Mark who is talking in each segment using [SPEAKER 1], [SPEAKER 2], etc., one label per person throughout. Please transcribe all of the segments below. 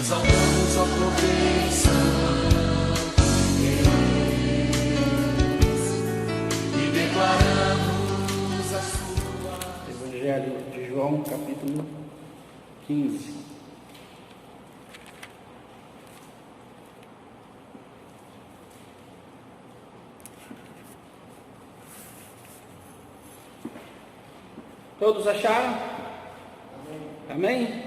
[SPEAKER 1] exaltamos a proteção de Deus e declaramos a sua.
[SPEAKER 2] Evangelho de João, capítulo 15. Todos acharam? Amém?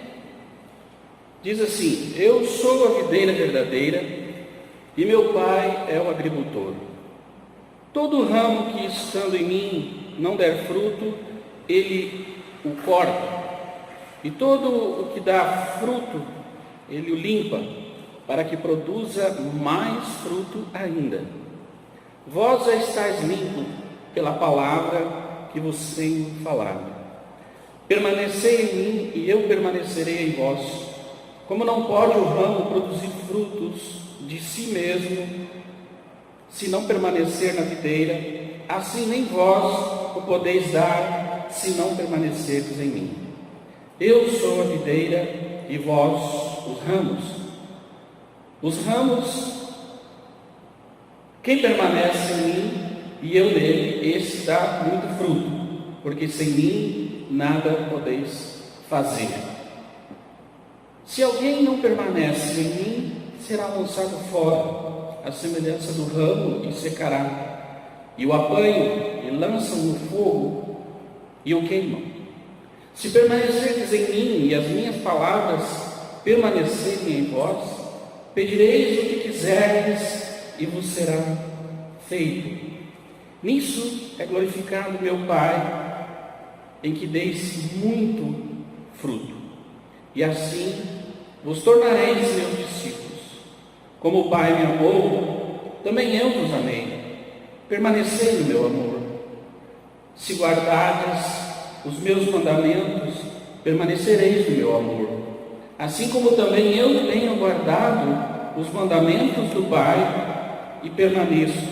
[SPEAKER 2] Diz assim: eu sou a videira verdadeira e meu pai é o agricultor. Todo ramo que estando em mim não der fruto, ele o corta, e todo o que dá fruto, ele o limpa, para que produza mais fruto ainda. Vós já estáis limpos pela palavra que vos tenho falado. Permanecei em mim e eu permanecerei em vós. Como não pode o ramo produzir frutos de si mesmo, se não permanecer na videira, assim nem vós o podeis dar, se não permanecerdes em mim. Eu sou a videira e vós os ramos. Os ramos, quem permanece em mim e eu nele, esse dá muito fruto, porque sem mim nada podeis fazer. Se alguém não permanece em mim, será lançado fora, à semelhança do ramo, e secará. E o apanham e lançam no fogo e o queimam. Se permanecerdes em mim e as minhas palavras permanecerem em vós, pedireis o que quiserdes e vos será feito. Nisso é glorificado meu Pai, em que deis muito fruto, e assim vos tornareis meus discípulos. Como o Pai me amou, também eu vos amei. Permanecei no meu amor. Se guardardes os meus mandamentos, permanecereis no meu amor, assim como também eu tenho guardado os mandamentos do Pai e permaneço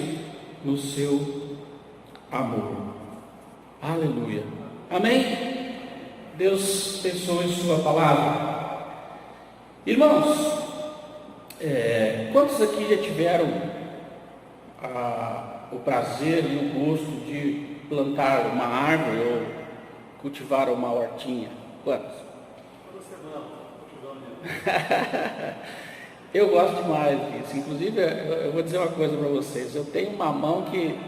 [SPEAKER 2] no seu amor. Aleluia. Amém? Deus abençoe sua palavra. Irmãos, quantos aqui já tiveram o prazer e o gosto de plantar uma árvore ou cultivar uma hortinha? Quantos?
[SPEAKER 1] Toda semana, cultivando.
[SPEAKER 2] Eu gosto demais disso. Inclusive, eu vou dizer uma coisa para vocês. Eu tenho uma mão que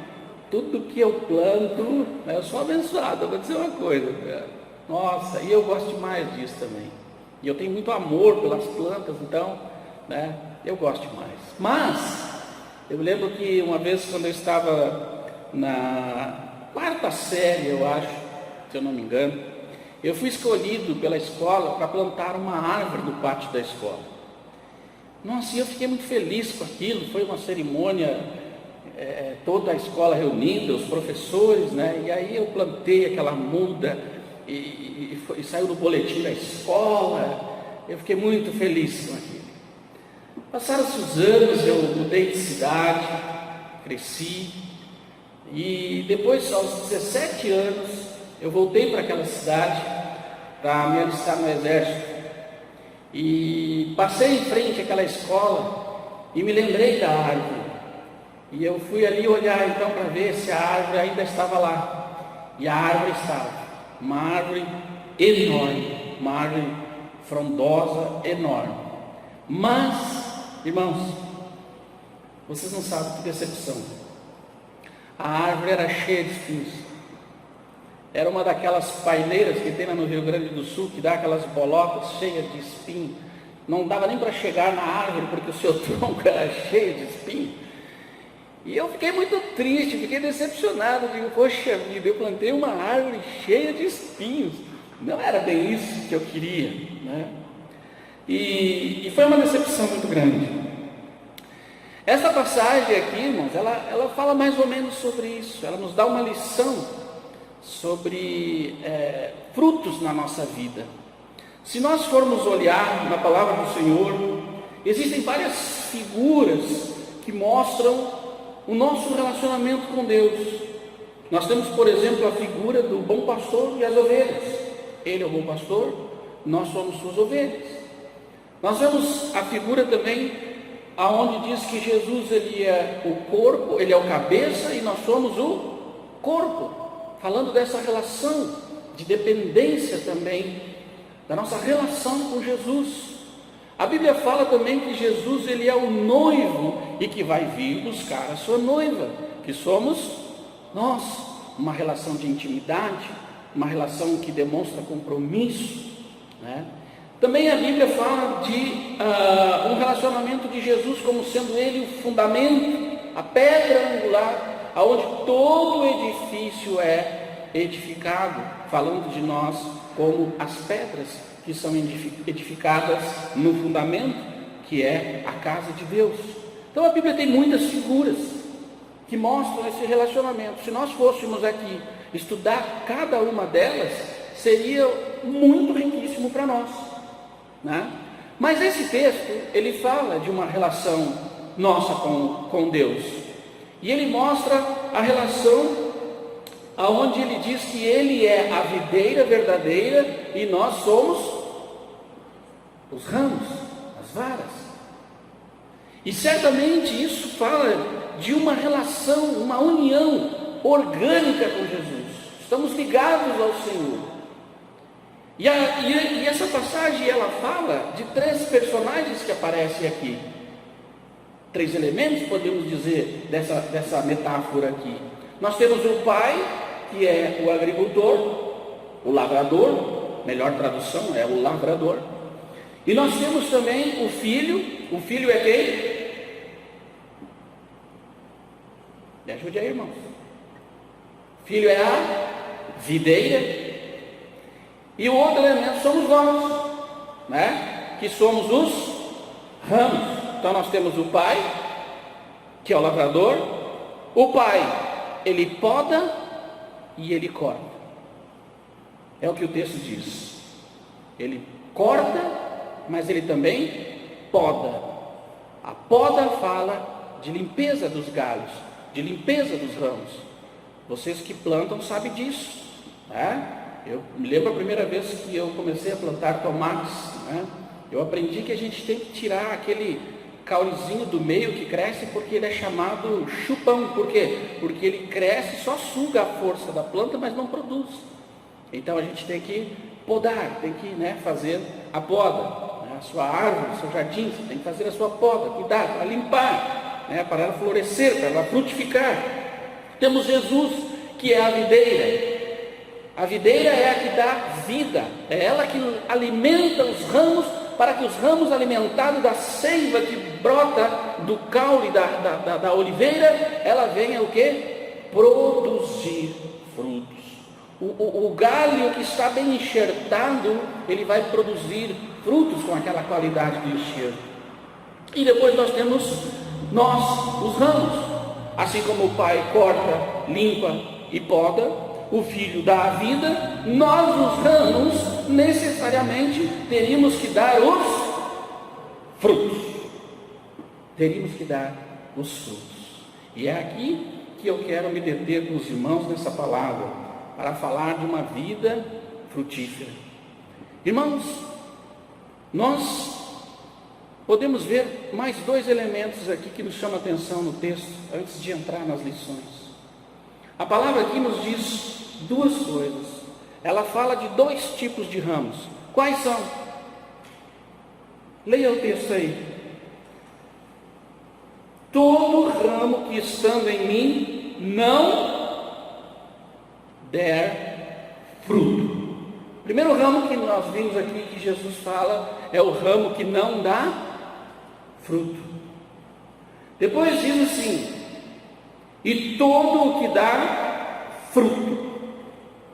[SPEAKER 2] tudo que eu planto, eu sou abençoado. Eu vou dizer uma coisa, nossa, e eu gosto demais disso também. E eu tenho muito amor pelas plantas, então, eu gosto demais. Mas, eu lembro que uma vez, quando eu estava na quarta série, eu acho, se eu não me engano, eu fui escolhido pela escola para plantar uma árvore no pátio da escola. Nossa, e eu fiquei muito feliz com aquilo. Foi uma cerimônia, toda a escola reunida, os professores, e aí eu plantei aquela muda e saiu no boletim da escola. Eu fiquei muito feliz com aquilo. Passaram-se os anos, eu mudei de cidade, cresci, e depois, aos 17 anos, eu voltei para aquela cidade para me alistar no exército, e passei em frente àquela escola e me lembrei da árvore. E eu fui ali olhar então para ver se a árvore ainda estava lá. E a árvore estava, uma árvore enorme, uma árvore frondosa, enorme. Mas, irmãos, vocês não sabem que decepção. A árvore era cheia de espinhos. Era uma daquelas paineiras que tem lá no Rio Grande do Sul, que dá aquelas bolotas cheias de espinho. Não dava nem para chegar na árvore, porque o seu tronco era cheio de espinho. E eu fiquei muito triste, fiquei decepcionado. Digo, poxa vida, eu plantei uma árvore cheia de espinhos. Não era bem isso que eu queria, E foi uma decepção muito grande. Essa passagem aqui, irmãos, ela fala mais ou menos sobre isso. Ela nos dá uma lição sobre frutos na nossa vida. Se nós formos olhar na palavra do Senhor, existem várias figuras que mostram o nosso relacionamento com Deus. Nós temos, por exemplo, a figura do bom pastor e as ovelhas. Ele é o bom pastor, nós somos suas ovelhas. Nós vemos a figura também aonde diz que Jesus ele é o corpo, ele é o cabeça e nós somos o corpo, falando dessa relação de dependência também, da nossa relação com Jesus. A Bíblia fala também que Jesus ele é o noivo e que vai vir buscar a sua noiva, que somos nós, uma relação de intimidade, uma relação que demonstra compromisso, né? Também a Bíblia fala de um relacionamento de Jesus como sendo ele o fundamento, a pedra angular, aonde todo o edifício é edificado, falando de nós como as pedras que são edificadas no fundamento, que é a casa de Deus. Então a Bíblia tem muitas figuras que mostram esse relacionamento. Se nós fôssemos aqui estudar cada uma delas, seria muito riquíssimo para nós, né? Mas esse texto, ele fala de uma relação nossa com Deus, e ele mostra a relação aonde ele diz que ele é a videira verdadeira e nós somos os ramos, as varas. E certamente isso fala de uma relação, uma união orgânica com Jesus. Estamos ligados ao Senhor. E essa passagem ela fala de 3 personagens que aparecem aqui. 3 elementos, podemos dizer, dessa metáfora aqui. Nós temos o pai, que é o agricultor, o lavrador, melhor tradução é o lavrador. E nós temos também o filho é quem? Me ajude aí, irmãos. Filho é a videira. E o outro elemento somos nós, né? Que somos os ramos. Então nós temos o pai, que é o lavrador. O pai, ele poda e ele corta. É o que o texto diz. Ele corta, mas ele também poda. A poda fala de limpeza dos galhos, de limpeza dos ramos. Vocês que plantam sabem disso, né? Eu me lembro a primeira vez que eu comecei a plantar tomates, né? Eu aprendi que a gente tem que tirar aquele caulezinho do meio que cresce, porque ele é chamado chupão. Por quê? Porque ele cresce, só suga a força da planta, mas não produz. Então a gente tem que podar, tem que, né, fazer a poda, né? A sua árvore, o seu jardim, você tem que fazer a sua poda, cuidar, para limpar, né? Para ela florescer, para ela frutificar. Temos Jesus, que é a videira. A videira é a que dá vida, é ela que alimenta os ramos, para que os ramos alimentados da seiva que brota do caule da oliveira, ela venha o quê? Produzir frutos. O galho que está bem enxertado, ele vai produzir frutos com aquela qualidade do enxerto. E depois nós temos os ramos. Assim como o pai corta, limpa e poda, o filho dá a vida, nós os ramos necessariamente teríamos que dar os frutos. Teríamos que dar os frutos. E é aqui que eu quero me deter com os irmãos nessa palavra, para falar de uma vida frutífera. Irmãos, nós podemos ver mais 2 elementos aqui que nos chamam a atenção no texto, antes de entrar nas lições. A palavra aqui nos diz 2 coisas. Ela fala de 2 tipos de ramos. Quais são? Leia o texto aí. Todo ramo que estando em mim não der fruto. O primeiro ramo que nós vimos aqui que Jesus fala é o ramo que não dá fruto. Depois diz assim: e todo o que dá fruto.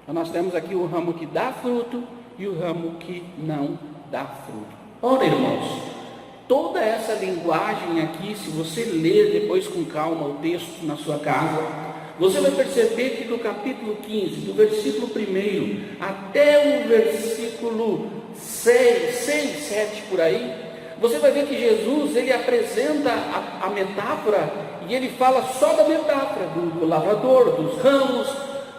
[SPEAKER 2] Então nós temos aqui o ramo que dá fruto e o ramo que não dá fruto. Ora, irmãos, toda essa linguagem aqui, se você ler depois com calma o texto na sua casa, você vai perceber que do capítulo 15, do versículo 1 até o versículo 6, 7 por aí, você vai ver que Jesus, ele apresenta a metáfora, e ele fala só da metáfora, do lavrador, dos ramos,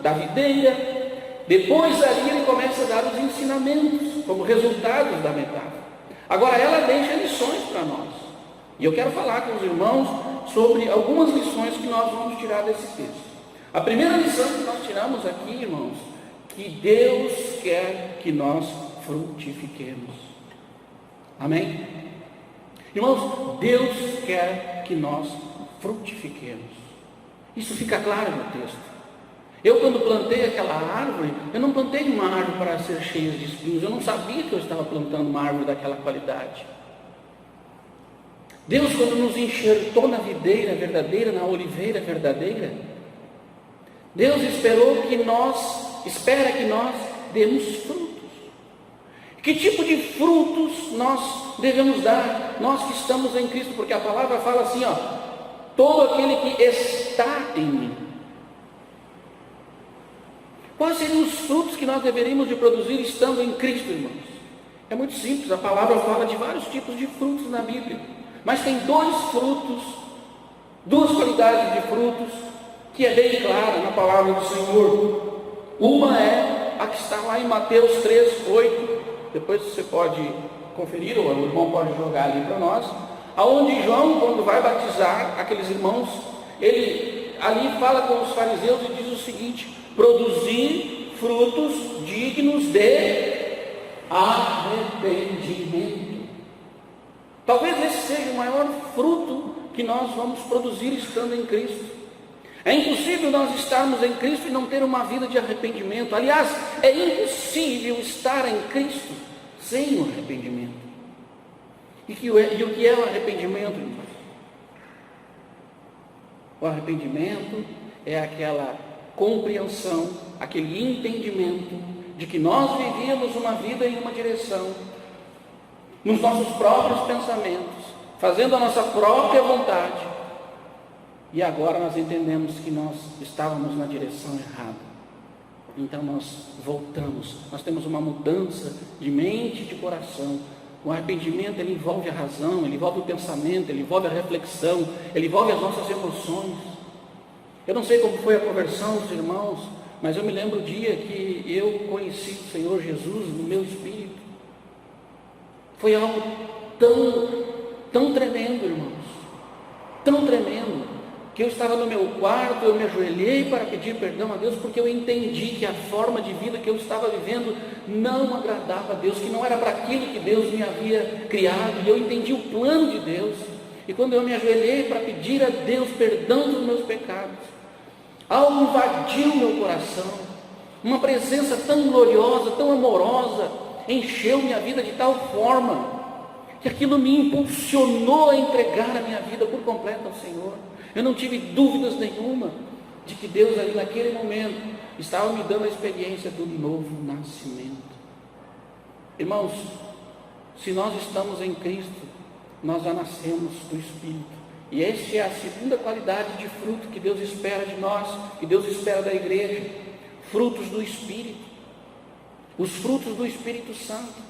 [SPEAKER 2] da videira. Depois ali ele começa a dar os ensinamentos, como resultados da metáfora. Agora, ela deixa lições para nós. E eu quero falar com os irmãos sobre algumas lições que nós vamos tirar desse texto. A primeira lição que nós tiramos aqui, irmãos, que Deus quer que nós frutifiquemos. Amém? Irmãos, Deus quer que nós frutifiquemos. Isso fica claro no texto. Eu, quando plantei aquela árvore, eu não plantei uma árvore para ser cheia de espinhos. Eu não sabia que eu estava plantando uma árvore daquela qualidade. Deus, quando nos enxertou na videira verdadeira, na oliveira verdadeira, Deus espera que nós demos frutos. Que tipo de frutos nós devemos dar? Nós que estamos em Cristo, porque a palavra fala assim, todo aquele que está em mim. Quais seriam os frutos que nós deveríamos de produzir estando em Cristo, irmãos? É muito simples, a palavra fala de vários tipos de frutos na Bíblia, mas tem dois frutos, duas qualidades de frutos, que é bem clara na palavra do Senhor. Uma é a que está lá em Mateus 3:8, depois você pode conferir, ou o irmão pode jogar ali para nós, aonde João, quando vai batizar aqueles irmãos, ele ali fala com os fariseus e diz o seguinte: produzir frutos dignos de arrependimento. Talvez esse seja o maior fruto que nós vamos produzir estando em Cristo. É impossível nós estarmos em Cristo e não ter uma vida de arrependimento. Aliás, é impossível estar em Cristo sem o arrependimento. E o que é o arrependimento, irmãos? O arrependimento é aquela compreensão, aquele entendimento de que nós vivíamos uma vida em uma direção, nos nossos próprios pensamentos, fazendo a nossa própria vontade, e agora nós entendemos que nós estávamos na direção errada. Então nós voltamos, nós temos uma mudança de mente e de coração. O arrependimento, ele envolve a razão, ele envolve o pensamento, ele envolve a reflexão, ele envolve as nossas emoções. Eu não sei como foi a conversão dos irmãos, mas eu me lembro o dia que eu conheci o Senhor Jesus no meu espírito. Foi algo tão tremendo, irmãos, tão tremendo, que eu estava no meu quarto, eu me ajoelhei para pedir perdão a Deus, porque eu entendi que a forma de vida que eu estava vivendo não agradava a Deus, que não era para aquilo que Deus me havia criado, e eu entendi o plano de Deus. E quando eu me ajoelhei para pedir a Deus perdão dos meus pecados, algo invadiu o meu coração, uma presença tão gloriosa, tão amorosa, encheu minha vida de tal forma, que aquilo me impulsionou a entregar a minha vida por completo ao Senhor. Eu não tive dúvidas nenhuma de que Deus ali naquele momento estava me dando a experiência do novo nascimento. Irmãos, se nós estamos em Cristo, nós já nascemos do Espírito. E esta é a segunda qualidade de fruto que Deus espera de nós, que Deus espera da igreja: frutos do Espírito, os frutos do Espírito Santo.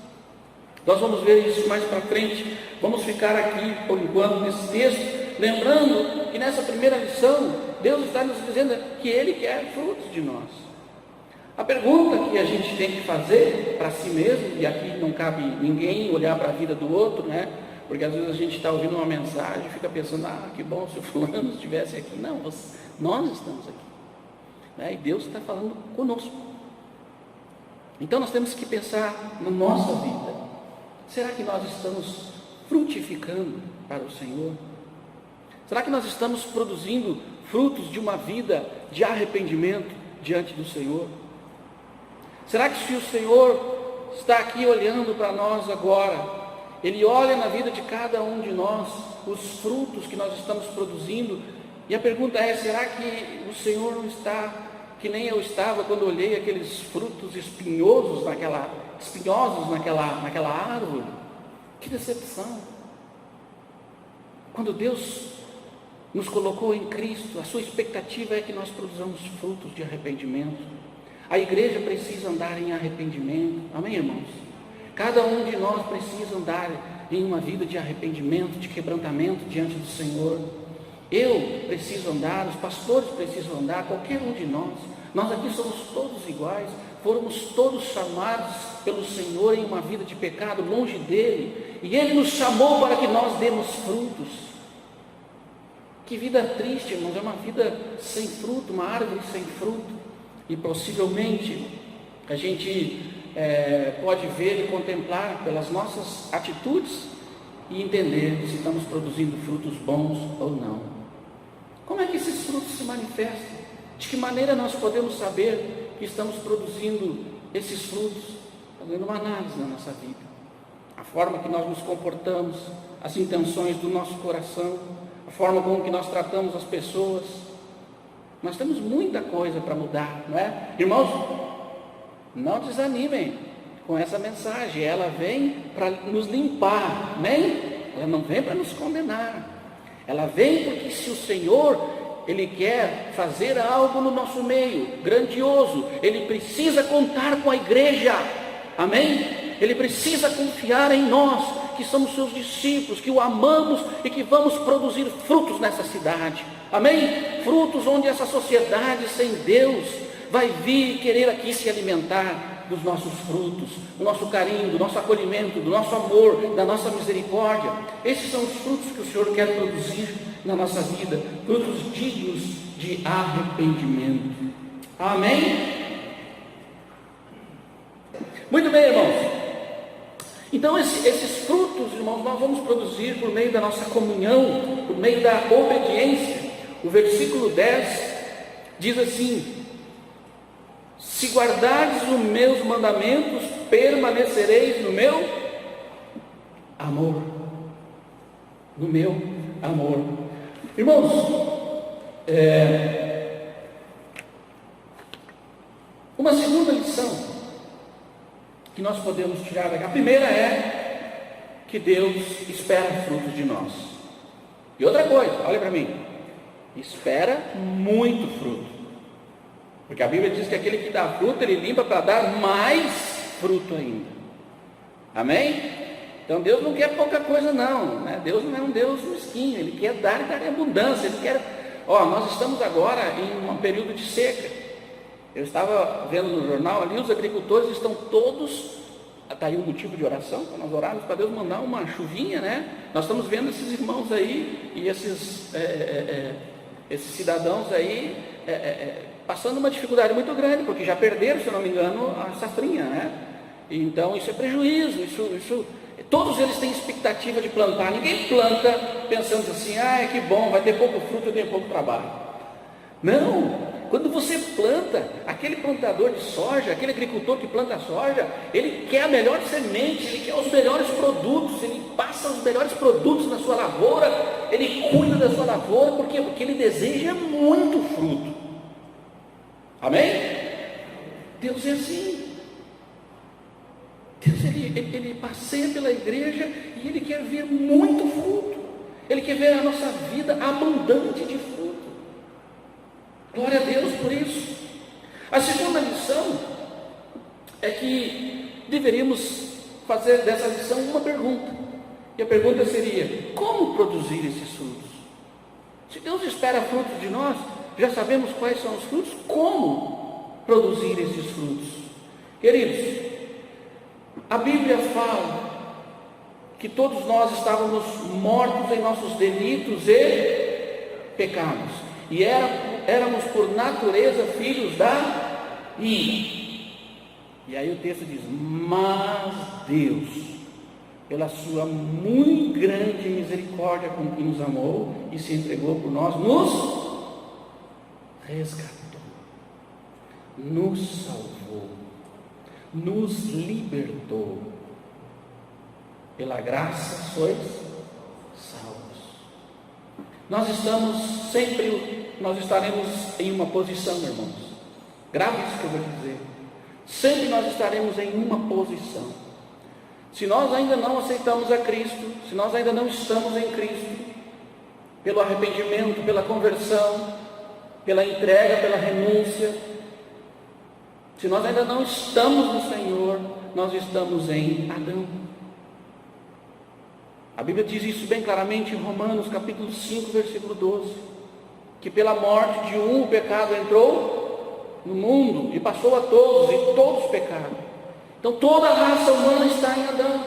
[SPEAKER 2] Nós vamos ver isso mais para frente. Vamos ficar aqui por enquanto nesse texto, lembrando que nessa primeira lição Deus está nos dizendo que Ele quer frutos de nós. A pergunta que a gente tem que fazer para si mesmo, e aqui não cabe ninguém olhar para a vida do outro, né? Porque às vezes a gente está ouvindo uma mensagem e fica pensando: que bom se o fulano estivesse aqui. Não, nós estamos aqui, né? E Deus está falando conosco. Então nós temos que pensar na nossa vida. Será que nós estamos frutificando para o Senhor? Será que nós estamos produzindo frutos de uma vida de arrependimento diante do Senhor? Será que se o Senhor está aqui olhando para nós agora, Ele olha na vida de cada um de nós, os frutos que nós estamos produzindo, e a pergunta é: será que o Senhor não está que nem eu estava quando olhei aqueles frutos espinhosos naquela árvore? Que decepção! Quando Deus nos colocou em Cristo, a sua expectativa é que nós produzamos frutos de arrependimento. A igreja precisa andar em arrependimento, amém, irmãos? Cada um de nós precisa andar em uma vida de arrependimento, de quebrantamento diante do Senhor. Eu preciso andar, os pastores precisam andar, qualquer um de nós. Nós aqui somos todos iguais, fomos todos chamados pelo Senhor em uma vida de pecado, longe dele, e Ele nos chamou para que nós demos frutos. Que vida triste, irmãos, é uma vida sem fruto, uma árvore sem fruto, e possivelmente a gente pode ver e contemplar pelas nossas atitudes e entender se estamos produzindo frutos bons ou não. Como é que esses frutos se manifestam? De que maneira nós podemos saber que estamos produzindo esses frutos? Fazendo uma análise na nossa vida, a forma que nós nos comportamos, as intenções do nosso coração, a forma como que nós tratamos as pessoas. Nós temos muita coisa para mudar, não é? Irmãos, não desanimem com essa mensagem, ela vem para nos limpar, amém? Ela não vem para nos condenar, ela vem porque se o Senhor, Ele quer fazer algo no nosso meio, grandioso, Ele precisa contar com a igreja, amém? Ele precisa confiar em nós, que somos seus discípulos, que o amamos e que vamos produzir frutos nessa cidade, amém? Frutos onde essa sociedade sem Deus vai vir querer aqui se alimentar dos nossos frutos, do nosso carinho, do nosso acolhimento, do nosso amor, da nossa misericórdia. Esses são os frutos que o Senhor quer produzir na nossa vida, frutos dignos de arrependimento. Amém? Muito bem, irmãos. Então esses frutos, irmãos, nós vamos produzir por meio da nossa comunhão, por meio da obediência. O versículo 10 diz assim: se guardardes os meus mandamentos, permanecereis no meu amor. No meu amor. Irmãos, uma segunda lição que nós podemos tirar daqui. A primeira é que Deus espera frutos de nós. E outra coisa, olha para mim, espera muito fruto. Porque a Bíblia diz que aquele que dá fruto, Ele limpa para dar mais fruto ainda. Amém? Então Deus não quer pouca coisa não, né? Deus não é um Deus mesquinho, Ele quer dar e dar em abundância. Ele quer, nós estamos agora em um período de seca. Eu estava vendo no jornal ali, os agricultores estão todos, está aí um motivo de oração, para nós orarmos para Deus mandar uma chuvinha, né? Nós estamos vendo esses irmãos aí, e esses cidadãos aí, passando uma dificuldade muito grande, porque já perderam, se eu não me engano, a safrinha, né? Então isso é prejuízo, todos eles têm expectativa de plantar. Ninguém planta pensando assim, que bom, vai ter pouco fruto, eu tenho pouco trabalho. Não, quando você planta, aquele plantador de soja, aquele agricultor que planta soja, ele quer a melhor semente, ele quer os melhores produtos, ele passa os melhores produtos na sua lavoura, ele cuida da sua lavoura, porque ele deseja muito fruto. Amém? Deus é assim. Deus ele passeia pela igreja e Ele quer ver muito fruto. Ele quer ver a nossa vida abundante de fruto. Glória a Deus por isso. A segunda lição é que deveríamos fazer dessa lição uma pergunta. E a pergunta seria: como produzir esses frutos? Se Deus espera frutos de nós, já sabemos quais são os frutos, como produzir esses frutos? Queridos, a Bíblia fala que todos nós estávamos mortos em nossos delitos e pecados, e éramos por natureza filhos da ira. E aí o texto diz: mas Deus, pela sua muito grande misericórdia com que nos amou e se entregou por nós, nos resgatou, nos salvou, nos libertou. Pela graça sois salvos. Nós estaremos em uma posição, irmãos. Grave isso que eu vou te dizer. Sempre nós estaremos em uma posição. Se nós ainda não aceitamos a Cristo, se nós ainda não estamos em Cristo, pelo arrependimento, pela conversão, pela entrega, pela renúncia, se nós ainda não estamos no Senhor, nós estamos em Adão. A Bíblia diz isso bem claramente em Romanos capítulo 5, versículo 12, que pela morte de um o pecado entrou no mundo e passou a todos, e todos pecaram. Então toda a raça humana está em Adão.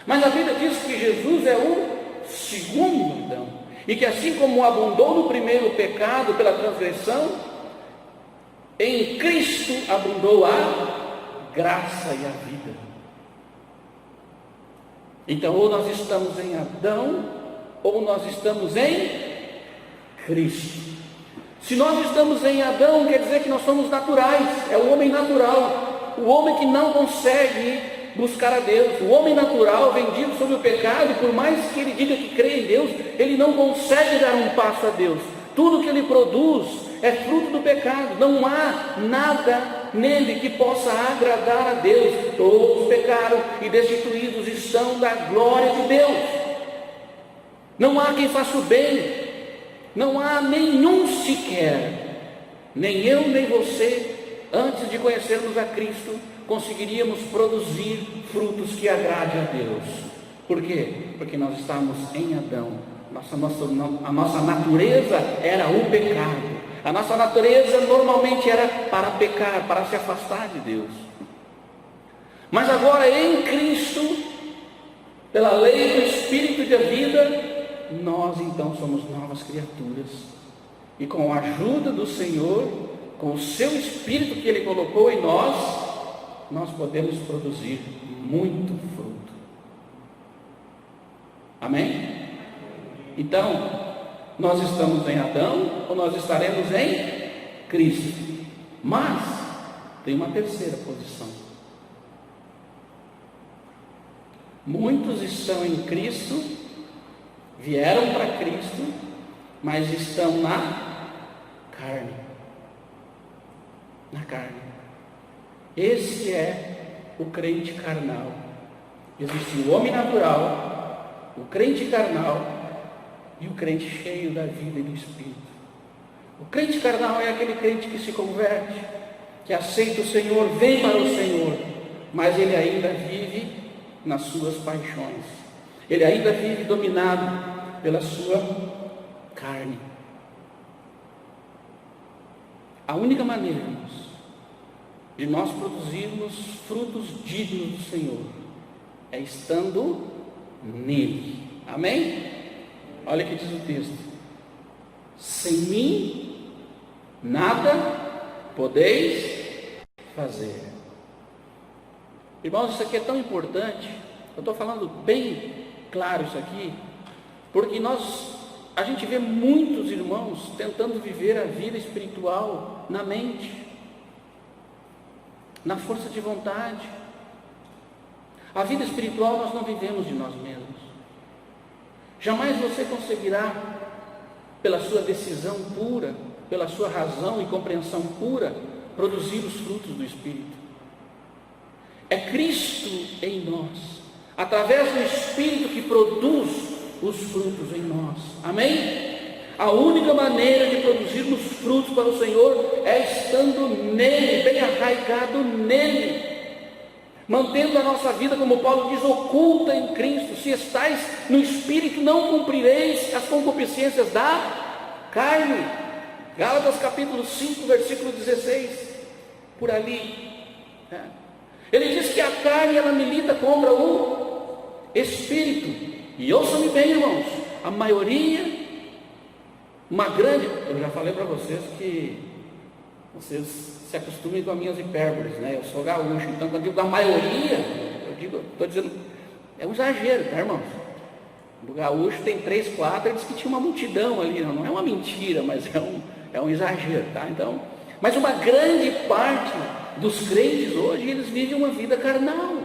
[SPEAKER 2] Mas a Bíblia diz que Jesus é o segundo Adão, e que assim como abundou no primeiro o pecado pela transgressão, em Cristo abundou a graça e a vida. Então, ou nós estamos em Adão, ou nós estamos em Cristo. Se nós estamos em Adão, quer dizer que nós somos naturais, é o homem natural, o homem que não consegue buscar a Deus, o homem natural, vendido sobre o pecado, por mais que ele diga que crê em Deus, ele não consegue dar um passo a Deus. Tudo que ele produz é fruto do pecado, não há nada nele que possa agradar a Deus. Todos pecaram e destituídos estão da glória de Deus. Não há quem faça o bem, não há nenhum sequer, nem eu nem você, antes de conhecermos a Cristo, conseguiríamos produzir frutos que agradem a Deus. Por quê? Porque nós estamos em Adão. A nossa natureza era o pecado. A nossa natureza normalmente era para pecar, para se afastar de Deus. Mas agora em Cristo, pela lei do Espírito de vida, nós então somos novas criaturas. E com a ajuda do Senhor, com o seu Espírito que Ele colocou em nós podemos produzir muito fruto. Amém? Então, nós estamos em Adão ou nós estaremos em Cristo? Mas tem uma terceira posição. Muitos estão em Cristo, vieram para Cristo, mas estão na carne. Na carne. Esse é o crente carnal. Existe o homem natural, o crente carnal e o crente cheio da vida e do Espírito. O crente carnal é aquele crente que se converte, que aceita o Senhor, vem para o Senhor, mas ele ainda vive nas suas paixões. Ele ainda vive dominado pela sua carne. A única maneira, irmãos, de nós produzirmos frutos dignos do Senhor é estando nele. Amém? Olha o que diz o texto: sem mim nada podeis fazer. Irmãos, isso aqui é tão importante. Eu estou falando bem claro isso aqui, porque a gente vê muitos irmãos tentando viver a vida espiritual na mente, na força de vontade. A vida espiritual nós não vivemos de nós mesmos. Jamais você conseguirá, pela sua decisão pura, pela sua razão e compreensão pura, produzir os frutos do Espírito. É Cristo em nós, através do Espírito, que produz os frutos em nós. Amém? A única maneira de produzirmos frutos para o Senhor é estando nele, bem arraigado nele, mantendo a nossa vida, como Paulo diz, oculta em Cristo. Se estáis no Espírito, não cumprireis as concupiscências da carne. Gálatas capítulo 5, versículo 16, por ali. Ele diz que a carne, ela milita contra o Espírito. E ouçam-me bem, irmãos, a maioria, uma grande, eu já falei para vocês que vocês se acostumem com as minhas hipérboles, né? Eu sou gaúcho, então quando eu digo a maioria, estou dizendo, é um exagero, tá, irmãos? O gaúcho tem 3, 4, ele diz que tinha uma multidão ali, não é uma mentira, mas é um exagero, tá? Então, mas uma grande parte dos crentes hoje, eles vivem uma vida carnal,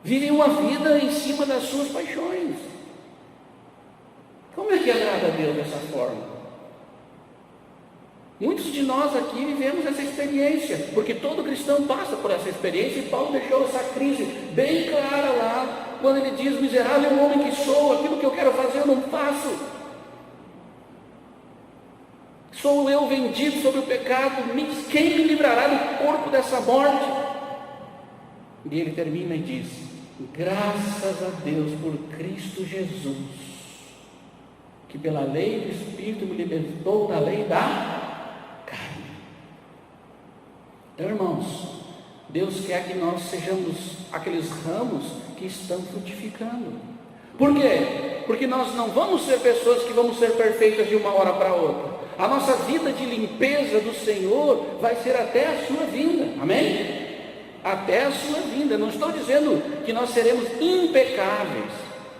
[SPEAKER 2] vivem uma vida em cima das suas paixões. Como é que agrada a Deus dessa forma? Muitos de nós aqui vivemos essa experiência, porque todo cristão passa por essa experiência, e Paulo deixou essa crise bem clara lá, quando ele diz: miserável homem que sou, aquilo que eu quero fazer eu não faço. Sou eu vendido sobre o pecado, quem me livrará do corpo dessa morte? E ele termina e diz: graças a Deus por Cristo Jesus, que pela lei do Espírito me libertou da lei da carne. Então, irmãos, Deus quer que nós sejamos aqueles ramos que estão frutificando. Por quê? Porque nós não vamos ser pessoas que vamos ser perfeitas de uma hora para outra. A nossa vida de limpeza do Senhor vai ser até a sua vinda, amém? Até a sua vinda. Não estou dizendo que nós seremos impecáveis,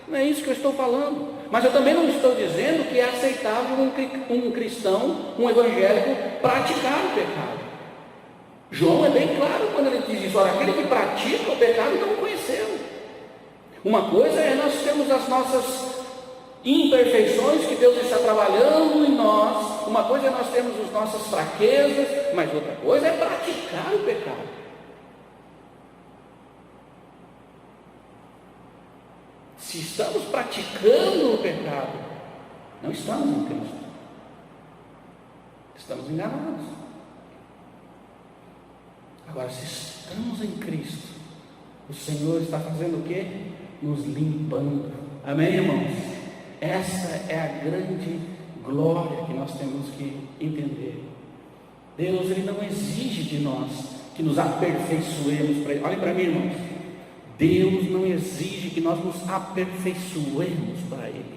[SPEAKER 2] não é isso que eu estou falando. Mas eu também não estou dizendo que é aceitável um cristão, um evangélico, praticar o pecado. João é bem claro quando ele diz isso: olha, aquele que pratica o pecado não o conheceu. Uma coisa é nós termos as nossas imperfeições que Deus está trabalhando em nós, uma coisa é nós termos as nossas fraquezas, mas outra coisa é praticar o pecado. Se estamos praticando o pecado, não estamos em Cristo, estamos enganados. Agora, se estamos em Cristo, o Senhor está fazendo o quê? Nos limpando. Amém, irmãos? Essa é a grande glória que nós temos que entender. Deus, Ele não exige de nós que nos aperfeiçoemos para Ele. Olhem para mim, irmãos. Deus não exige que nós nos aperfeiçoemos para Ele.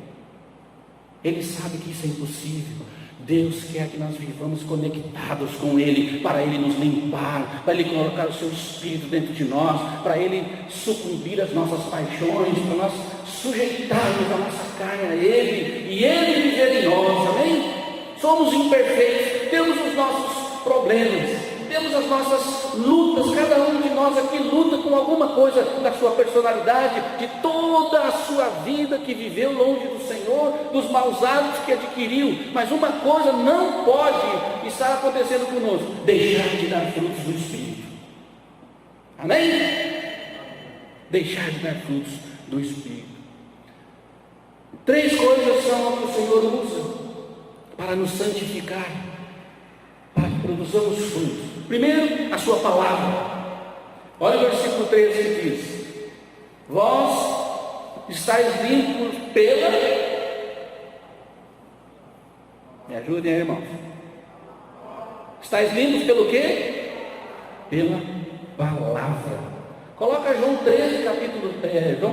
[SPEAKER 2] Ele sabe que isso é impossível. Deus quer que nós vivamos conectados com Ele, para Ele nos limpar, para Ele colocar o seu Espírito dentro de nós, para Ele sucumbir às nossas paixões, para nós sujeitarmos a nossa carne a Ele, e Ele viver em nós, amém? Somos imperfeitos, temos os nossos problemas, temos as nossas lutas, cada um de nós aqui luta com alguma coisa da sua personalidade, de toda a sua vida que viveu longe do Senhor, dos maus hábitos que adquiriu, mas uma coisa não pode estar acontecendo conosco: deixar de dar frutos do Espírito, amém? Deixar de dar frutos do Espírito. 3 coisas são o que o Senhor usa para nos santificar, para que produzamos frutos. Primeiro, a sua palavra. Olha o versículo 13 que diz: vós estáis limpos pela... Me ajudem aí, irmãos. Estáis limpos pelo quê? Pela palavra. Coloca João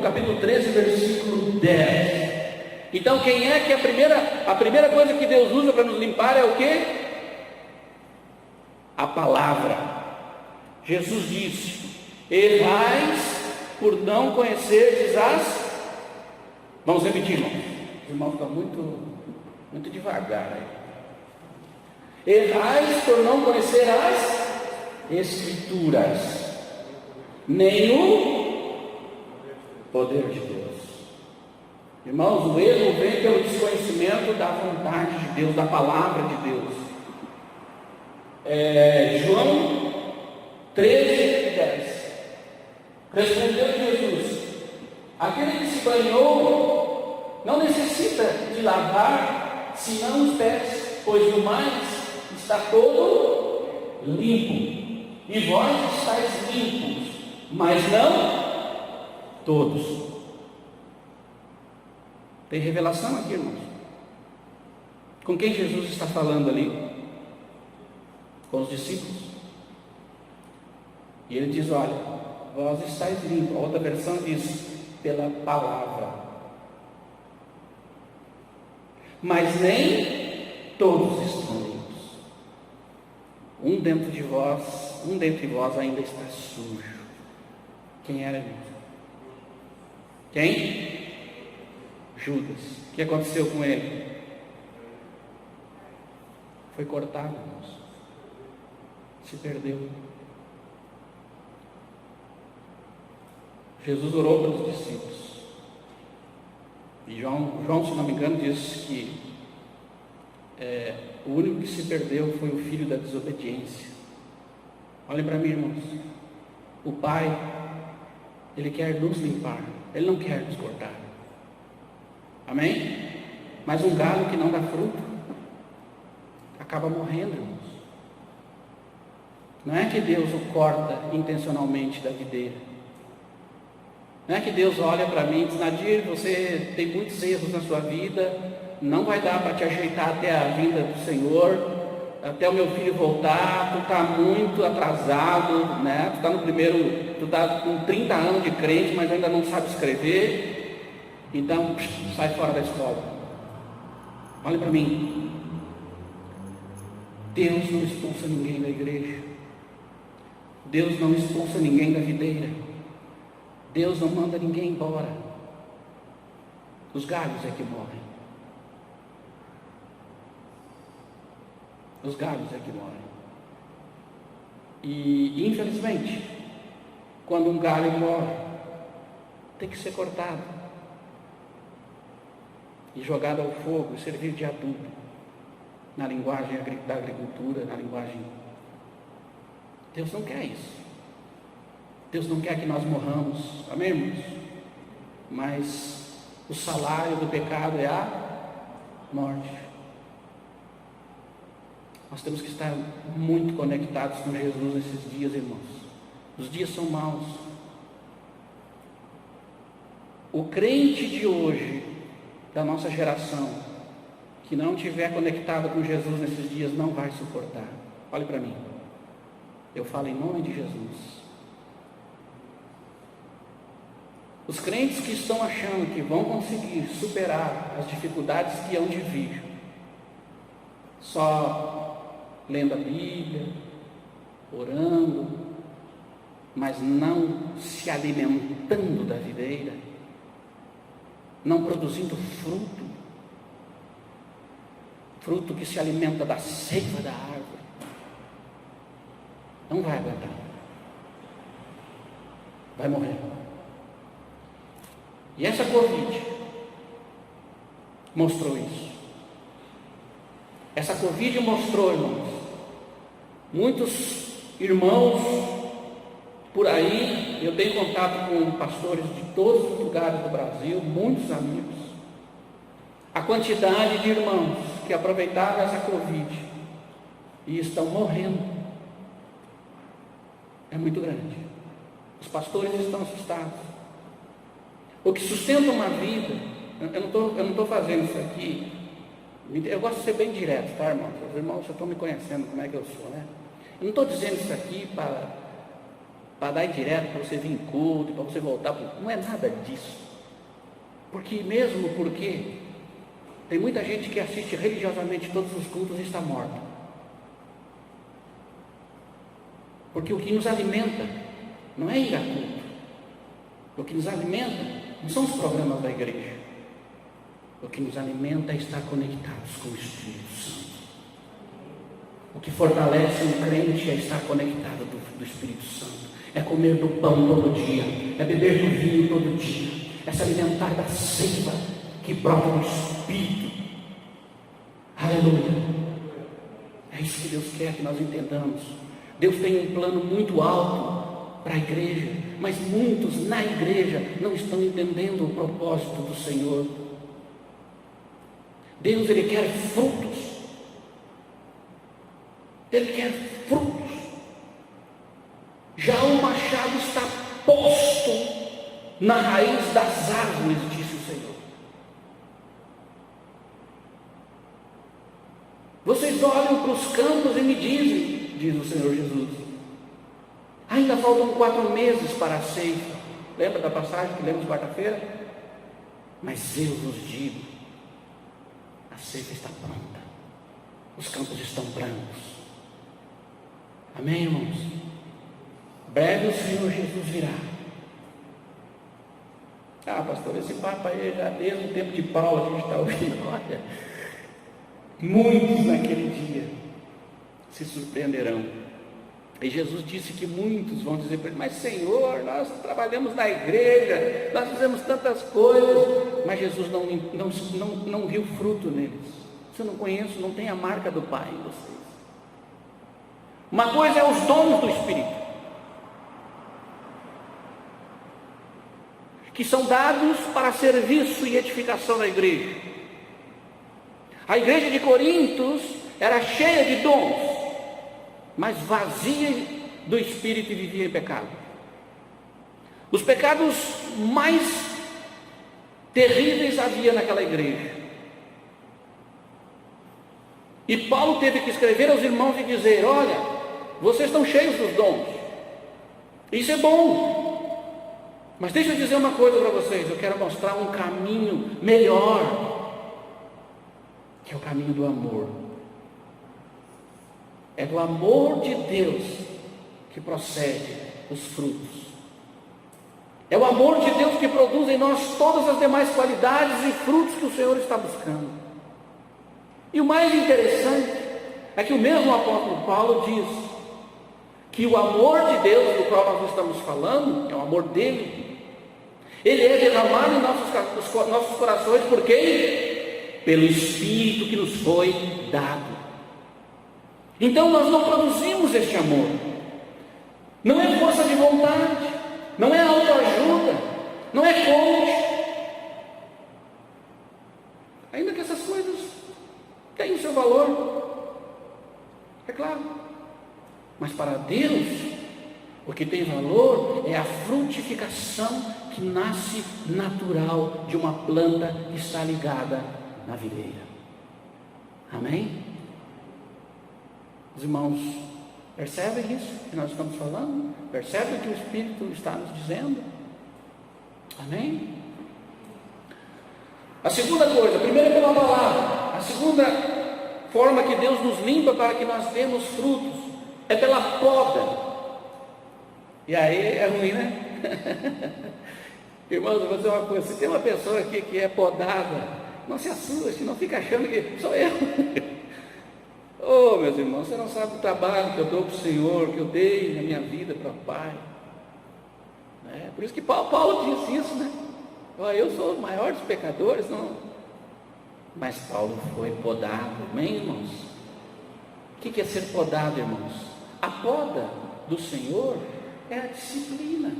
[SPEAKER 2] capítulo 13, versículo 10. Então, quem é que a primeira coisa que Deus usa para nos limpar é o quê? A palavra. Jesus disse: errais por não conhecerdes as... Vamos repetir, irmãos. Os irmãos estão muito devagar aí. Errais por não conhecer as Escrituras, nem o poder de Deus. Irmãos, o erro vem pelo desconhecimento da vontade de Deus, da palavra de Deus. João 13, 10. Respondeu Jesus: aquele que se banhou não necessita de lavar senão os pés, pois no mais está todo limpo. E vós estáis limpos, mas não todos. Tem revelação aqui, irmãos. Com quem Jesus está falando ali? Com os discípulos. E ele diz: olha, vós estáis limpos. A outra versão diz: pela palavra. Mas nem todos estão limpos. Um dentre vós ainda está sujo. Quem era, irmão? Quem? Judas. O que aconteceu com ele? Foi cortado, irmãos. Se perdeu. Jesus orou pelos discípulos. E João, se não me engano, diz que o único que se perdeu foi o filho da desobediência. Olhem para mim, irmãos. O Pai, Ele quer nos limpar, Ele não quer nos cortar. Amém? Mas um galo que não dá fruto acaba morrendo, irmãos. Não é que Deus o corta intencionalmente da videira. Não é que Deus olha para mim e diz: Nadir, você tem muitos erros na sua vida, não vai dar para te ajeitar até a vinda do Senhor, até o meu filho voltar, tu está muito atrasado, né? Tu está com 30 anos de crente, mas ainda não sabe escrever, então sai fora da escola. Olha para mim. Deus não expulsa ninguém da igreja. Deus não expulsa ninguém da videira. Deus não manda ninguém embora. Os galhos é que morrem. Os galhos é que morrem. E infelizmente, quando um galho morre, tem que ser cortado e jogado ao fogo e servir de adubo. Na linguagem da agricultura, na linguagem. Deus não quer isso. Deus não quer que nós morramos, amém, irmãos? Mas o salário do pecado é a morte. Nós temos que estar muito conectados com Jesus nesses dias, irmãos. Os dias são maus. O crente de hoje, da nossa geração, que não estiver conectado com Jesus nesses dias, não vai suportar. Olhe para mim. Eu falo em nome de Jesus. Os crentes que estão achando que vão conseguir superar as dificuldades que hão de vir, só lendo a Bíblia, orando, mas não se alimentando da videira, não produzindo fruto que se alimenta da seiva da árvore, não vai aguentar, vai morrer. E essa Covid mostrou isso. Essa Covid mostrou, irmãos, muitos irmãos por aí, eu tenho contato com pastores de todos os lugares do Brasil, muitos amigos, a quantidade de irmãos que aproveitaram essa Covid e estão morrendo é muito grande. Os pastores estão assustados. O que sustenta uma vida, eu não estou fazendo isso aqui, eu gosto de ser bem direto, tá, irmãos? Os irmãos já estão me conhecendo como é que eu sou, né? Eu não estou dizendo isso aqui para dar direto, para você vir em culto, para você voltar, não é nada disso. Porque tem muita gente que assiste religiosamente todos os cultos e está morta. Porque o que nos alimenta não é ir a culto. O que nos alimenta não são os programas da igreja. O que nos alimenta é estar conectados com o Espírito Santo. O que fortalece um crente é estar conectado do Espírito Santo. É comer do pão todo dia. É beber do vinho todo dia. É se alimentar da seiva que brota do Espírito. Aleluia. É isso que Deus quer que nós entendamos. Deus tem um plano muito alto para a igreja, mas muitos na igreja não estão entendendo o propósito do Senhor. Deus, Ele quer frutos. Ele quer frutos. Já o machado está posto na raiz das árvores, disse o Senhor. Vocês olham para os campos e me dizem, diz o Senhor Jesus, ainda faltam 4 meses para a ceifa. Lembra da passagem que lemos quarta-feira? Mas eu vos digo, a ceifa está pronta, os campos estão brancos. Amém, irmãos? Breve o Senhor Jesus virá. Ah, pastor, esse papo aí já desde o tempo de Paulo a gente está ouvindo. Olha, muitos naquele dia se surpreenderão. E Jesus disse que muitos vão dizer para ele, mas Senhor, nós trabalhamos na igreja, nós fizemos tantas coisas, mas Jesus não viu fruto neles. Se eu não conheço, não tem a marca do Pai em vocês. Uma coisa é os dons do Espírito, que são dados para serviço e edificação da igreja. A igreja de Corintos era cheia de dons, mas vazia do Espírito e vivia em pecado. Os pecados mais terríveis havia naquela igreja. E Paulo teve que escrever aos irmãos e dizer: olha, vocês estão cheios dos dons, isso é bom, mas deixa eu dizer uma coisa para vocês, eu quero mostrar um caminho melhor, que é o caminho do amor. É do amor de Deus que procede os frutos. É o amor de Deus que produz em nós todas as demais qualidades e frutos que o Senhor está buscando. E o mais interessante é que o mesmo apóstolo Paulo diz que o amor de Deus do qual nós estamos falando, é o amor dele, ele é derramado em nossos corações por quem? Pelo Espírito que nos foi dado. Então nós não produzimos este amor, não é força de vontade, não é autoajuda, não é coach, ainda que essas coisas tenham o seu valor, é claro, mas para Deus o que tem valor é a frutificação que nasce natural de uma planta que está ligada na videira. Amém? Os irmãos percebem isso que nós estamos falando? Percebem o que o Espírito está nos dizendo? Amém? A segunda coisa, a primeira é pela palavra. A segunda forma que Deus nos limpa para que nós demos frutos é pela poda. E aí é ruim, né? Irmãos, eu vou dizer uma coisa: se tem uma pessoa aqui que é podada, não se assuste, não fica achando que sou eu. Oh, meus irmãos, você não sabe o trabalho que eu dou para o Senhor, que eu dei na minha vida para o Pai. Por isso que Paulo disse isso, né? Eu sou o maior dos pecadores, não. Mas Paulo foi podado, amém, irmãos? O que é ser podado, irmãos? A poda do Senhor é a disciplina.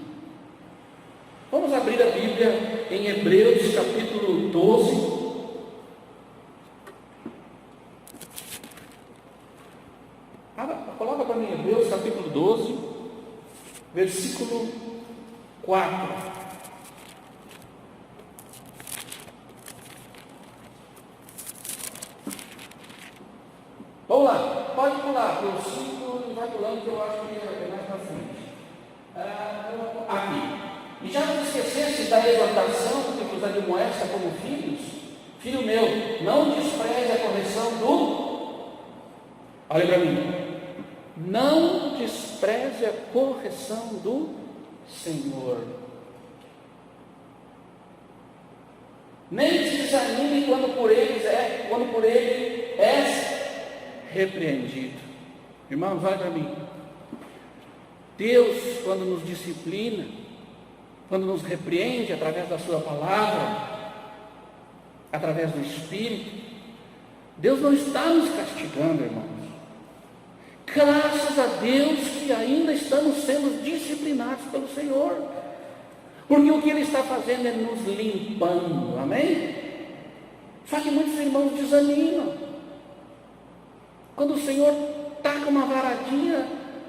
[SPEAKER 2] Vamos abrir a Bíblia em Hebreus capítulo 12. Coloca para mim Hebreus capítulo 12, versículo 4. Vamos lá, pode pular para o 5 e vai pulando, que eu acho que é mais para frente. Aqui. E já não esquecesse da exortação que vos admoesta como filhos? Filho meu, não despreze a correção do... Olha para mim. Não despreze a correção do Senhor. Nem te desanime quando por ele és repreendido. Irmãos, vai para mim. Deus, quando nos disciplina, quando nos repreende através da sua palavra, através do Espírito, Deus não está nos castigando, irmãos. Graças a Deus que ainda estamos sendo disciplinados pelo Senhor, porque o que Ele está fazendo é nos limpando, amém? Só que muitos irmãos desanimam, quando o Senhor taca uma varadinha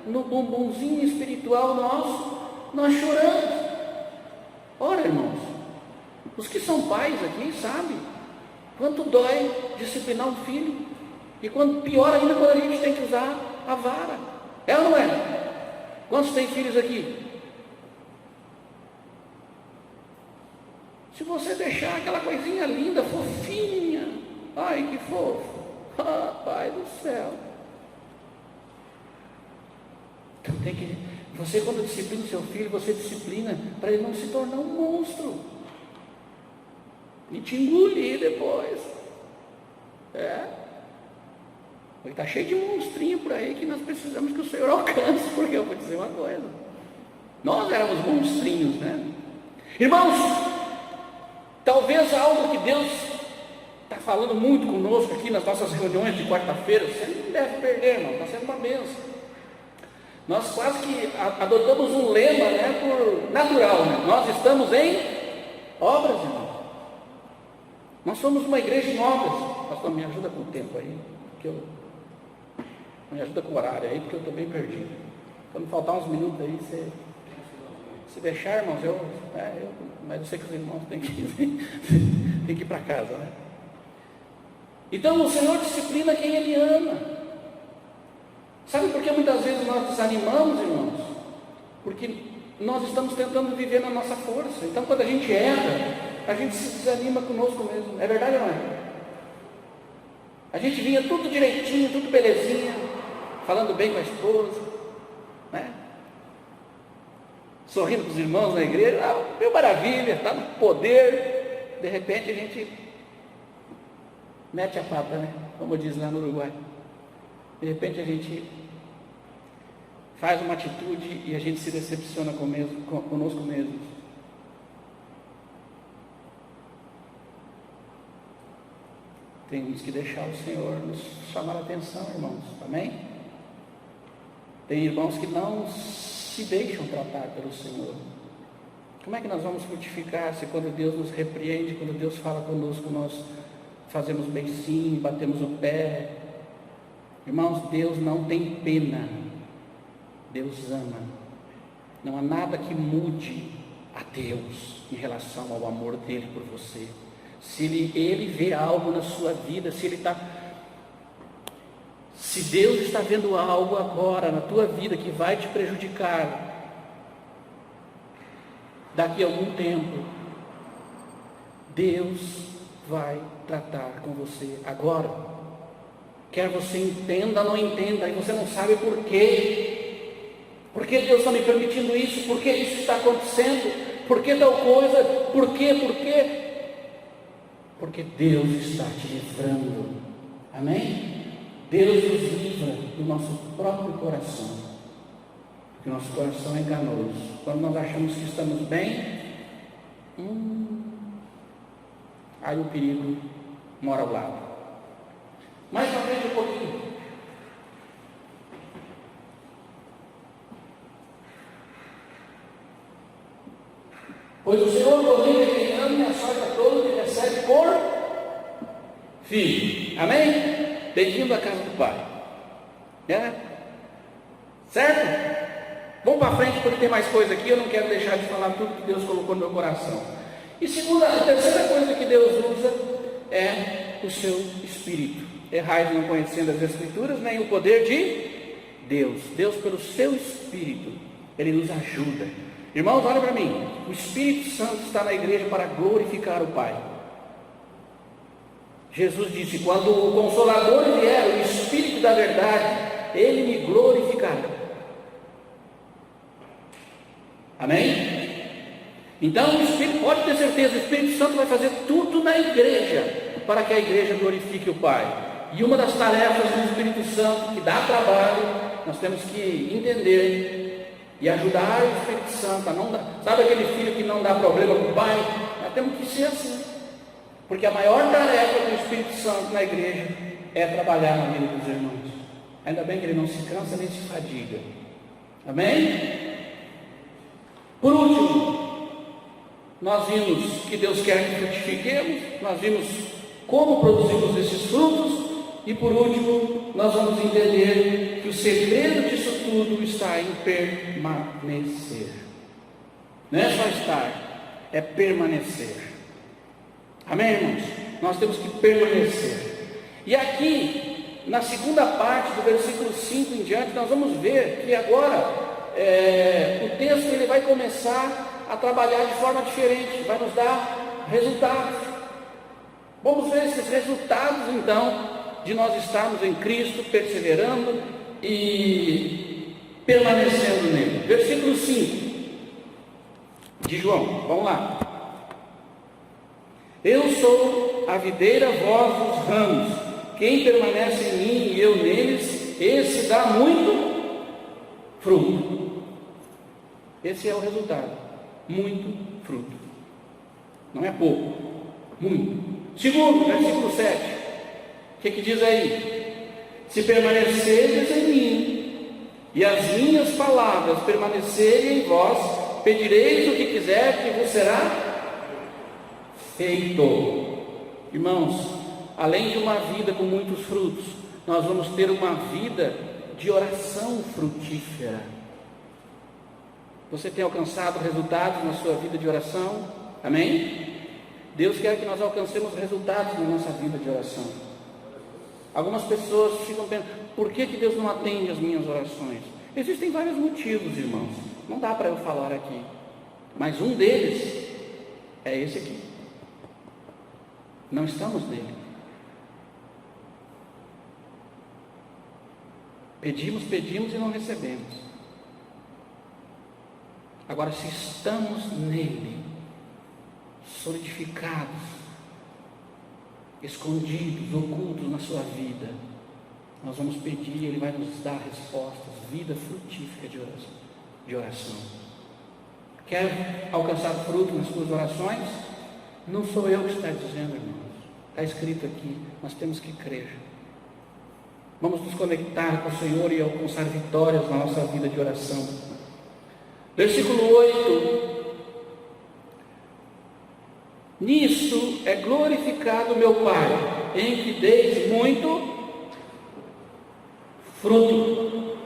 [SPEAKER 2] no bumbumzinho espiritual nosso, nós choramos. Ora, irmãos, os que são pais aqui sabem quanto dói disciplinar um filho, e quando pior ainda quando a gente tem que usar a vara. É ou não é? Quantos têm filhos aqui? Se você deixar aquela coisinha linda, fofinha, ai que fofo, Pai do céu. Então tem que, você quando disciplina o seu filho, você disciplina para ele não se tornar um monstro e te engolir depois. Porque está cheio de monstrinho por aí que nós precisamos que o Senhor alcance, porque eu vou dizer uma coisa, nós éramos monstrinhos, né? Irmãos, talvez algo que Deus está falando muito conosco aqui nas nossas reuniões de quarta-feira, você não deve perder, irmão, está sendo uma bênção. Nós quase que adotamos um lema, né, por natural, né? Nós estamos em obras, irmão. Nós somos uma igreja em obras. Pastor, me ajuda com o tempo aí, porque me ajuda com o horário aí, porque eu estou bem perdido. Quando faltar uns minutos aí, Se deixar, irmãos, mas eu sei que os irmãos têm que ir para casa, né? Então o Senhor disciplina quem Ele ama. Sabe por que muitas vezes nós desanimamos, irmãos? Porque nós estamos tentando viver na nossa força. Então quando a gente erra, a gente se desanima conosco mesmo. É verdade ou não é? A gente vinha tudo direitinho, tudo belezinha, falando bem com a esposa, né? Sorrindo com os irmãos na igreja, meu maravilha, está no poder. De repente a gente mete a pata, né? Como diz lá no Uruguai. De repente a gente faz uma atitude e a gente se decepciona conosco mesmos. Temos que deixar o Senhor nos chamar a atenção, irmãos, amém? Tem irmãos que não se deixam tratar pelo Senhor. Como é que nós vamos frutificar se quando Deus nos repreende, quando Deus fala conosco, nós fazemos beicinho, batemos o pé? Irmãos, Deus não tem pena, Deus ama. Não há nada que mude a Deus em relação ao amor dele por você. Se ele vê algo na sua vida, se Deus está vendo algo agora na tua vida que vai te prejudicar, daqui a algum tempo, Deus vai tratar com você agora. Quer você entenda ou não entenda, e você não sabe por quê. Por que Deus está me permitindo isso? Por que isso está acontecendo? Por que tal coisa? Por quê? Porque Deus está te livrando. Amém? Deus nos livra do nosso próprio coração. Porque o nosso coração é enganoso. Quando nós achamos que estamos bem, aí o perigo mora ao lado. Mais pra frente um pouquinho. Pois o Senhor corrige quem ama e açoita todo que recebe por filho. Amém? Bem-vindo à casa do Pai. Certo? Vamos para frente porque tem mais coisa aqui. Eu não quero deixar de falar tudo que Deus colocou no meu coração. E a terceira coisa que Deus usa é o seu Espírito. Errais não conhecendo as Escrituras, nem o poder de Deus. Deus, pelo seu Espírito, Ele nos ajuda. Irmãos, olha para mim. O Espírito Santo está na igreja para glorificar o Pai. Jesus disse: quando o Consolador vier, o Espírito da verdade, Ele me glorificará. Amém? Então o Espírito, pode ter certeza, o Espírito Santo vai fazer tudo na igreja para que a igreja glorifique o Pai. E uma das tarefas do Espírito Santo que dá trabalho, nós temos que entender e ajudar o Espírito Santo a não dar. Sabe aquele filho que não dá problema com o pai? Nós temos que ser assim. Porque a maior tarefa do Espírito Santo na igreja é trabalhar na vida dos irmãos. Ainda bem que ele não se cansa nem se fadiga. Amém? Por último, nós vimos que Deus quer que frutifiquemos, nós vimos como produzimos esses frutos, e por último, nós vamos entender que o segredo disso tudo está em permanecer. Não é só estar, é permanecer. Amém, irmãos? Nós temos que permanecer. E aqui, na segunda parte do versículo 5 em diante, nós vamos ver que agora o texto ele vai começar a trabalhar de forma diferente, vai nos dar resultados. Vamos ver esses resultados então de nós estarmos em Cristo, perseverando e permanecendo nele. Versículo 5 de João, vamos lá. Eu sou a videira, vós os ramos. Quem permanece em mim e eu neles, esse dá muito fruto. Esse é o resultado. Muito fruto. Não é pouco, muito. Segundo, versículo 7. O que diz aí? Se permanecerdes em mim, e as minhas palavras permanecerem em vós, pedireis o que quiser que vos será feito. Irmãos, além de uma vida com muitos frutos, nós vamos ter uma vida de oração frutífera. Você tem alcançado resultados na sua vida de oração? Amém? Deus quer que nós alcancemos resultados na nossa vida de oração. Algumas pessoas ficam pensando, por que Deus não atende as minhas orações? Existem vários motivos, irmãos. Não dá para eu falar aqui. Mas um deles é esse aqui. Não estamos nele. Pedimos e não recebemos. Agora, se estamos nele, solidificados, escondidos, ocultos na sua vida, nós vamos pedir e ele vai nos dar respostas, vida frutífica de oração. Quer alcançar fruto nas suas orações? Não sou eu que está dizendo, irmãos. Está escrito aqui, nós temos que crer. Vamos nos conectar com o Senhor e alcançar vitórias na nossa vida de oração. Versículo 8. Nisso é glorificado meu Pai, em que deis muito fruto.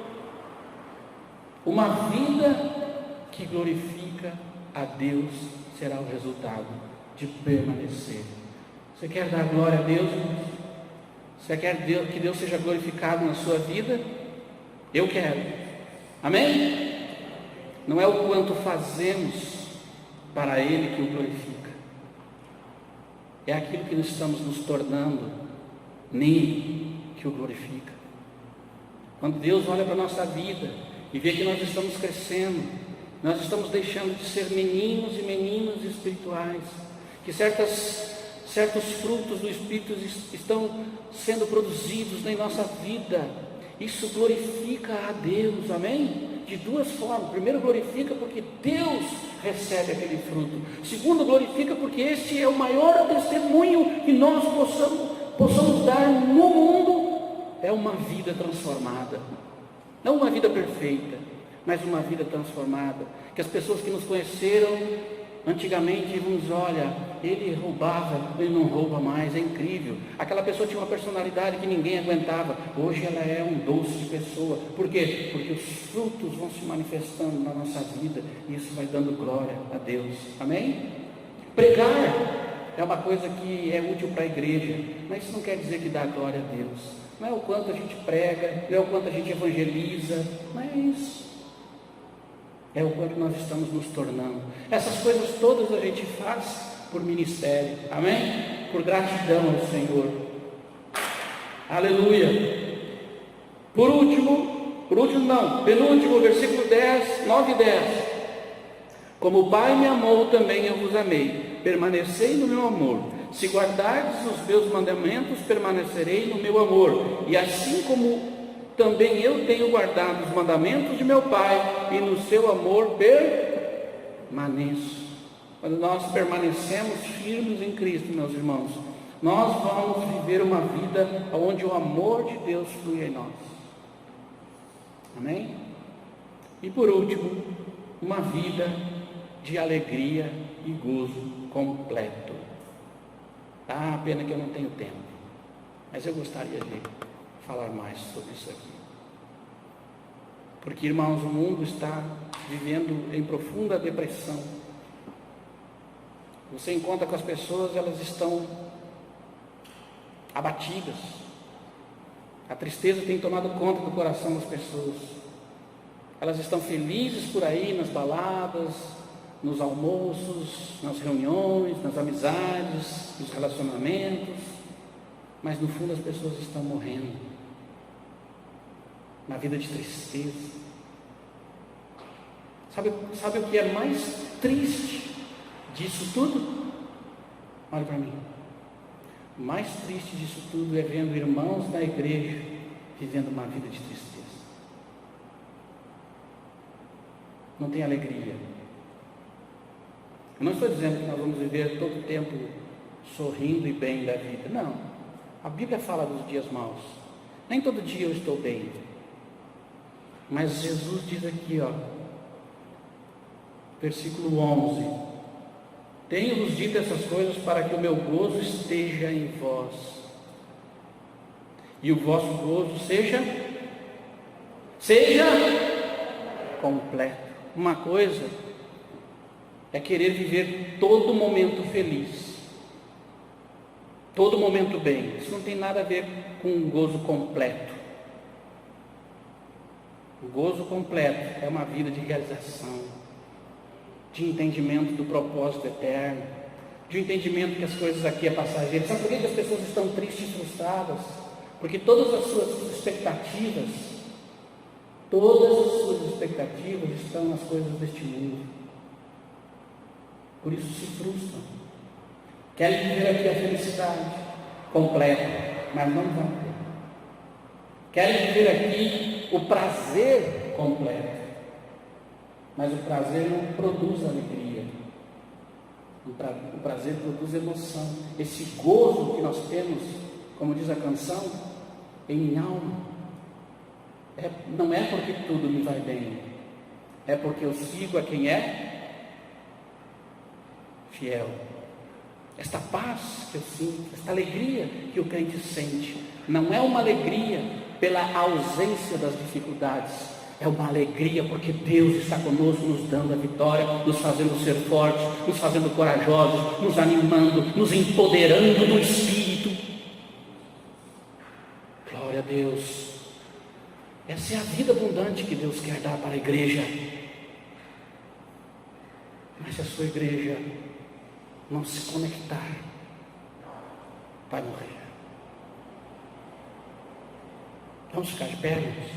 [SPEAKER 2] Uma vida que glorifica a Deus será o resultado de permanecer. Você quer dar glória a Deus? Você quer que Deus seja glorificado na sua vida? Eu quero. Amém? Não é o quanto fazemos para Ele que o glorifica. É aquilo que nós estamos nos tornando nele que o glorifica. Quando Deus olha para a nossa vida e vê que nós estamos crescendo, nós estamos deixando de ser meninos e meninas espirituais, que certos frutos do Espírito estão sendo produzidos na nossa vida. Isso glorifica a Deus, amém? De duas formas. Primeiro, glorifica porque Deus recebe aquele fruto. Segundo, glorifica porque este é o maior testemunho que nós possamos dar no mundo. É uma vida transformada. Não uma vida perfeita, mas uma vida transformada. Que as pessoas que nos conheceram antigamente vão dizer, olha, ele roubava, ele não rouba mais, é incrível. Aquela pessoa tinha uma personalidade que ninguém aguentava. Hoje ela é um doce de pessoa. Por quê? Porque os frutos vão se manifestando na nossa vida e isso vai dando glória a Deus. Amém? Pregar é uma coisa que é útil para a igreja, mas isso não quer dizer que dá glória a Deus. Não é o quanto a gente prega, não é o quanto a gente evangeliza, não é isso. É o quanto nós estamos nos tornando. Essas coisas todas a gente faz por ministério, amém? Por gratidão ao Senhor. Aleluia. Penúltimo, versículo 10, 9 e 10. Como o Pai me amou, também eu vos amei. Permanecei no meu amor. Se guardardes os meus mandamentos, permanecerei no meu amor. E assim como também eu tenho guardado os mandamentos de meu Pai, e no seu amor permaneço. Quando nós permanecemos firmes em Cristo, meus irmãos, nós vamos viver uma vida onde o amor de Deus flui em nós. Amém? E por último, uma vida de alegria e gozo completo. Ah, pena que eu não tenho tempo, mas eu gostaria de falar mais sobre isso aqui. Porque, irmãos, o mundo está vivendo em profunda depressão. Você encontra com as pessoas, elas estão abatidas. A tristeza tem tomado conta do coração das pessoas. Elas estão felizes por aí nas baladas, nos almoços, nas reuniões, nas amizades, nos relacionamentos, mas no fundo as pessoas estão morrendo. Uma vida de tristeza. Sabe o que é mais triste disso tudo? Olha para mim. O mais triste disso tudo é vendo irmãos da igreja vivendo uma vida de tristeza. Não tem alegria. Eu não estou dizendo que nós vamos viver todo o tempo sorrindo e bem da vida. Não. A Bíblia fala dos dias maus. Nem todo dia eu estou bem. Mas Jesus diz aqui, versículo 11: tenho-vos dito essas coisas para que o meu gozo esteja em vós, e o vosso gozo seja completo. uma coisa é querer viver todo momento feliz, todo momento bem. Isso não tem nada a ver com um gozo completo. O gozo completo é uma vida de realização, de entendimento do propósito eterno, de entendimento que as coisas aqui é passageiro. Sabe por que as pessoas estão tristes e frustradas? Porque todas as suas expectativas estão nas coisas deste mundo. Por isso se frustram. Querem viver aqui a felicidade completa, mas não vão ter. Querem viver aqui o prazer completo, mas o prazer não produz alegria. O prazer produz emoção. Esse gozo que nós temos, como diz a canção, em minha alma, não é porque tudo me vai bem, é porque eu sigo a quem é fiel. Esta paz que eu sinto, esta alegria que o crente sente, não é uma alegria pela ausência das dificuldades, é uma alegria porque Deus está conosco, nos dando a vitória, nos fazendo ser fortes, nos fazendo corajosos, nos animando, nos empoderando no Espírito. Glória a Deus. Essa é a vida abundante que Deus quer dar para a igreja. Mas se a sua igreja não se conectar, vai morrer. Vamos ficar de pé, irmãos?